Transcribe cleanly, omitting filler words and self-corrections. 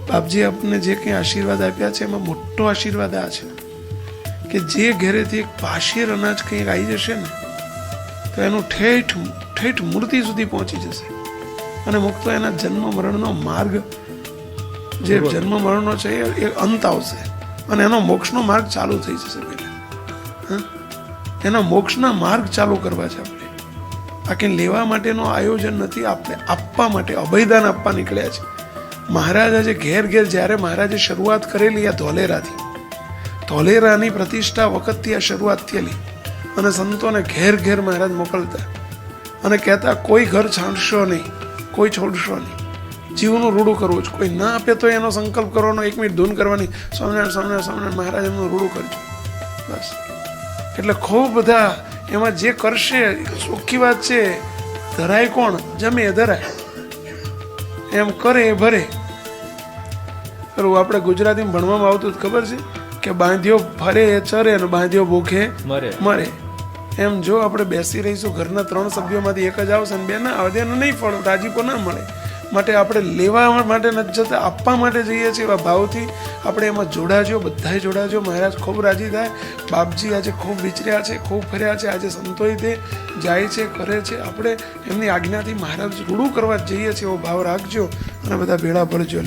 બાપજી આપને જે કંઈ આશીર્વાદ આપ્યા છે એમાં મોટો આશીર્વાદ આ છે કે જે ઘરેથી એક પાશેર અનાજ કંઈક આવી જશે ને તો એનું ઠેઠ ઠેઠ મૂર્તિ સુધી પહોંચી જશે અને મુક્ત એના જન્મ મરણનો માર્ગ, જે જન્મ મરણનો છે એ અંત આવશે અને એનો મોક્ષનો માર્ગ ચાલુ થઈ જશે. પહેલાં એના મોક્ષના માર્ગ ચાલુ કરવા છે આપણે. આ કંઈ લેવા માટેનું આયોજન નથી, આપણે આપવા માટે અભયદાન આપવા નીકળ્યા છે. મહારાજ આજે ઘેર ઘેર, જ્યારે મહારાજે શરૂઆત કરેલી આ ધોલેરાથી, ધોલેરાની પ્રતિષ્ઠા વખતથી આ શરૂઆત થયેલી અને સંતોને ઘેર ઘેર મહારાજ મોકલતા અને કહેતા કોઈ ઘર છાંટશો નહીં, કોઈ છોડશો નહીં, જીવનું રૂડું કરવું છે. કોઈ ના આપે તો એનો સંકલ્પ કરવાનો, 1 મિનિટ ધૂન કરવાની, સ્વામિનારાયણ સ્વામિનારાયણ સ્વામિનારાયણ, મહારાજ એમનું રૂડું કરજો બસ. એટલે ખૂબ બધા એમાં જે કરશે, ચોખ્ખી વાત છે, ધરાય કોણ? જમે ધરાય, એમ કરે એ ભરે. ખરું આપણે ગુજરાતીમાં ભણવામાં આવતું ખબર છે કે બાંધ્યો ફરે એ ચરે અને બાંધ્યો ભૂખે મરે. એમ જો આપણે બેસી રહીશું, ઘરના 3 સભ્યોમાંથી એક જ આવશે અને 2 ના આવે, એને નહીં ફળ, રાજીપો ના મળે. માટે આપણે લેવા માટે નથી જતા, આપવા માટે જઈએ છીએ. એવા ભાવથી આપણે એમાં જોડાજો, બધાએ જોડાજો. મહારાજ ખૂબ રાજી થાય. બાપજી આજે ખૂબ વિચર્યા છે, ખૂબ ફર્યા છે. આજે સંતોય તે જાય છે, કરે છે. આપણે એમની આજ્ઞાથી મહારાજ રૂડું કરવા જઈએ છીએ એવો ભાવ રાખજો અને બધા ભેળા પડજો.